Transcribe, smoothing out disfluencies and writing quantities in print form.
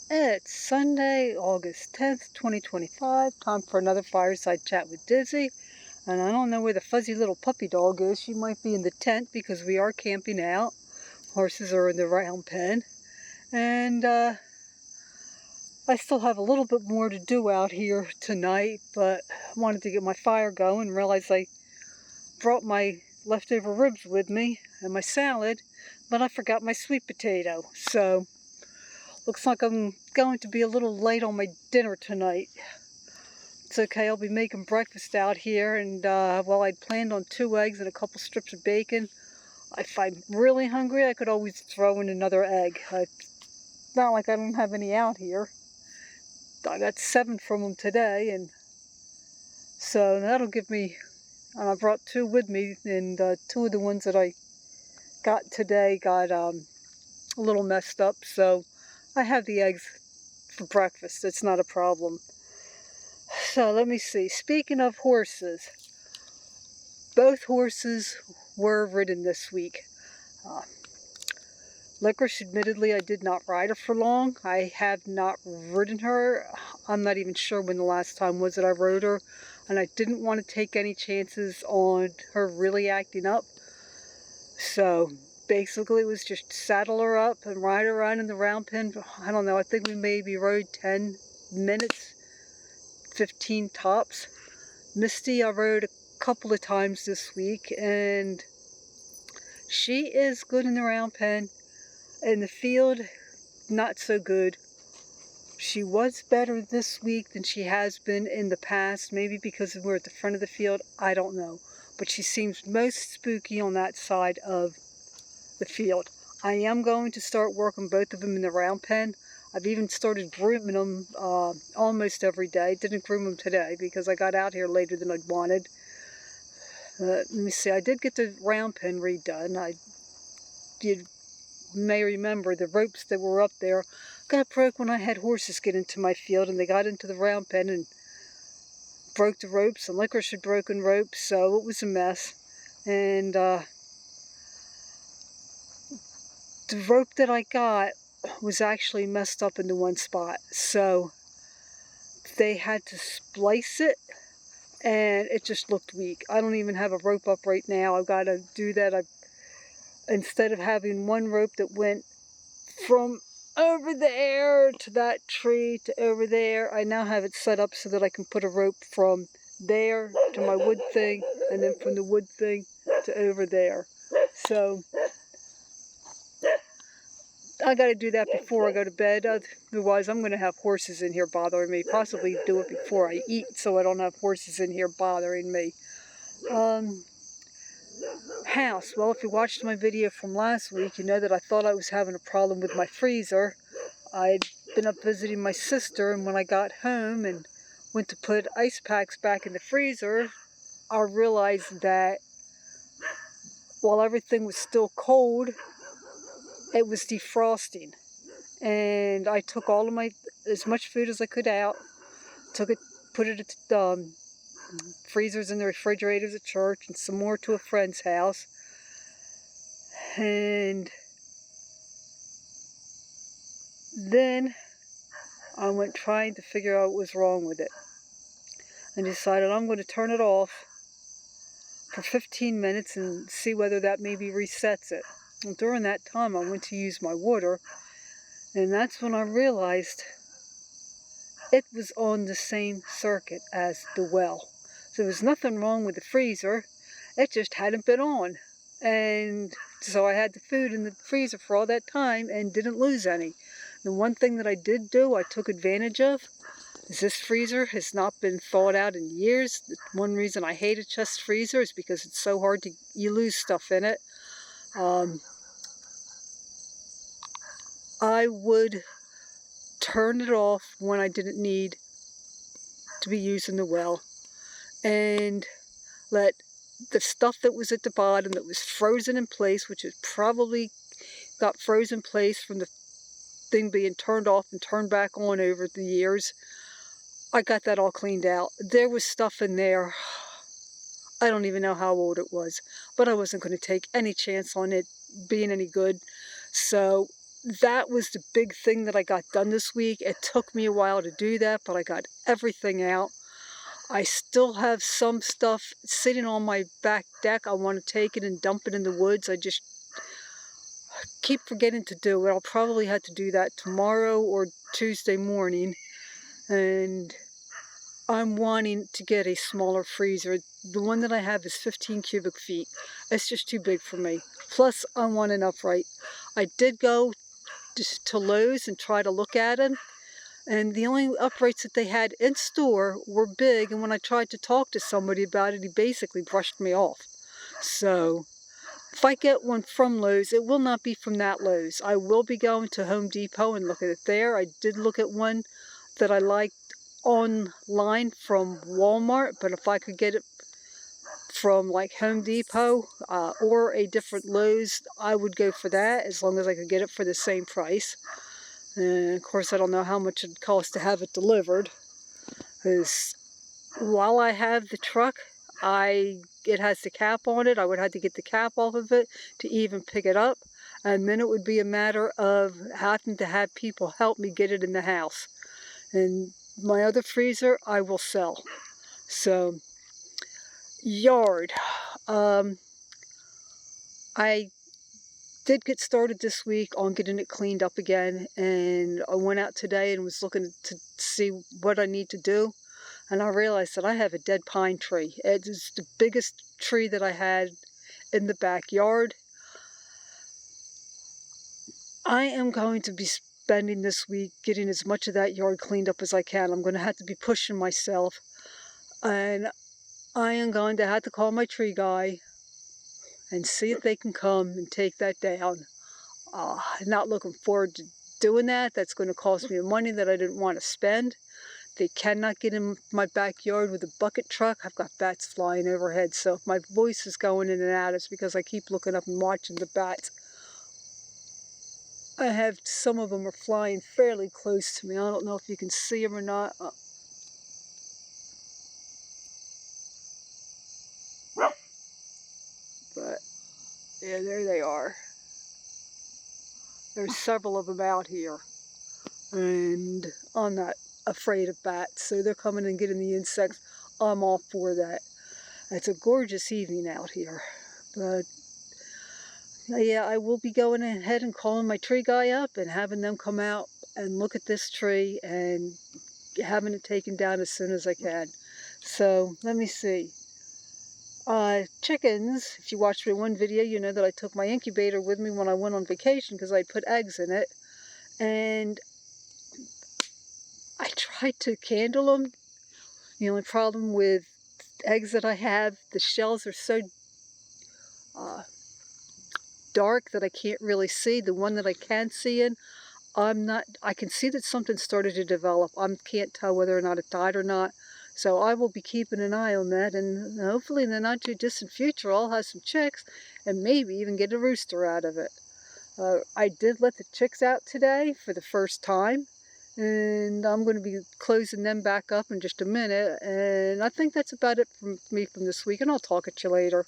It's Sunday, August 10th, 2025. Time for another Fireside Chat with Dizzy. And I don't know where the fuzzy little puppy dog is. She might be in the tent because we are camping out. Horses are in the round pen. And I still have a little bit more to do out here tonight, but I wanted to get my fire going and realized I brought my leftover ribs with me and my salad, but I forgot my sweet potato. So looks like I'm going to be a little late on my dinner tonight. It's okay, I'll be making breakfast out here, and well, I'd planned on 2 eggs and a couple strips of bacon. If I'm really hungry, I could always throw in another egg. It's not like I don't have any out here. I got 7 from them today, and so that'll give me, and I brought 2 with me, and 2 of the ones that I got today got a little messed up, so I have the eggs for breakfast. It's not a problem. So let me see. Speaking of horses, both horses were ridden this week. Licorice, admittedly, I did not ride her for long. I have not ridden her. I'm not even sure when the last time was that I rode her, and I didn't want to take any chances on her really acting up. So basically it was just saddle her up and ride her around in the round pen. I don't know, I think we maybe rode 10 minutes, 15 tops. Misty I rode a couple of times this week, and she is good in the round pen. In the field, not so good. She was better this week than she has been in the past, maybe because we're at the front of the field, I don't know. But she seems most spooky on that side of the field. I am going to start working both of them in the round pen. I've even started grooming them almost every day. Didn't groom them today because I got out here later than I'd wanted. Let me see, I did get the round pen redone. You may remember the ropes that were up there got broke when I had horses get into my field, and they got into the round pen and broke the ropes, and Licorice had broken ropes, so it was a mess. And the rope that I got was actually messed up into one spot, so they had to splice it, and it just looked weak. I don't even have a rope up right now. I've got to do that. Instead of having one rope that went from over there to that tree to over there, I now have it set up so that I can put a rope from there to my wood thing, and then from the wood thing to over there. So I got to do that before I go to bed. Otherwise, I'm going to have horses in here bothering me. Possibly do it before I eat so I don't have horses in here bothering me. House. Well, if you watched my video from last week, you know that I thought I was having a problem with my freezer. I'd been up visiting my sister, and when I got home and went to put ice packs back in the freezer, I realized that while everything was still cold, it was defrosting. And I took all of as much food as I could out, put it at the freezers in the refrigerators at church, and some more to a friend's house. And then I went trying to figure out what was wrong with it, and decided I'm going to turn it off for 15 minutes and see whether that maybe resets it. And during that time, I went to use my water, and that's when I realized it was on the same circuit as the well. So there was nothing wrong with the freezer, it just hadn't been on. And so I had the food in the freezer for all that time and didn't lose any. The one thing that I did do, I took advantage of, is this freezer has not been thawed out in years. One reason I hate a chest freezer is because it's so hard you lose stuff in it. I would turn it off when I didn't need to be using the well, and let the stuff that was at the bottom that was frozen in place, which has probably got frozen in place from the thing being turned off and turned back on over the years, I got that all cleaned out. There was stuff in there, I don't even know how old it was, but I wasn't going to take any chance on it being any good. So that was the big thing that I got done this week. It took me a while to do that, but I got everything out. I still have some stuff sitting on my back deck. I want to take it and dump it in the woods. I just keep forgetting to do it. I'll probably have to do that tomorrow or Tuesday morning. And I'm wanting to get a smaller freezer. The one that I have is 15 cubic feet. It's just too big for me. Plus, I want an upright. I did go to Lowe's and try to look at it. And the only uprights that they had in store were big. And when I tried to talk to somebody about it, he basically brushed me off. So if I get one from Lowe's, it will not be from that Lowe's. I will be going to Home Depot and look at it there. I did look at one that I liked online from Walmart, but if I could get it from like Home Depot or a different Lowe's, I would go for that as long as I could get it for the same price. And of course, I don't know how much it costs to have it delivered, because while I have the truck, it has the cap on it. I would have to get the cap off of it to even pick it up, and then it would be a matter of having to have people help me get it in the house. And my other freezer I will sell. So, yard. I did get started this week on getting it cleaned up again, and I went out today and was looking to see what I need to do, and I realized that I have a dead pine tree. It is the biggest tree that I had in the backyard. I am going to be spending this week getting as much of that yard cleaned up as I can. I'm going to have to be pushing myself, and I am going to have to call my tree guy and see if they can come and take that down. Not looking forward to doing that. That's going to cost me money that I didn't want to spend. They cannot get in my backyard with a bucket truck. I've got bats flying overhead, so if my voice is going in and out, it's because I keep looking up and watching the bats. I have some of them are flying fairly close to me. I don't know if you can see them or not. But yeah, there they are. There's several of them out here, and I'm not afraid of bats, so they're coming and getting the insects. I'm all for that. It's a gorgeous evening out here, but yeah, I will be going ahead and calling my tree guy up and having them come out and look at this tree and having it taken down as soon as I can. So let me see. Chickens, if you watched my one video, you know that I took my incubator with me when I went on vacation because I put eggs in it. And I tried to candle them. The only problem with eggs that I have, the shells are so dark that I can't really see. The one that I can see in, I can see that something started to develop. I can't tell whether or not it died or not. So I will be keeping an eye on that, and hopefully in the not too distant future I'll have some chicks and maybe even get a rooster out of it. I did let the chicks out today for the first time, and I'm going to be closing them back up in just a minute, and I think that's about it from me from this week, and I'll talk at you later.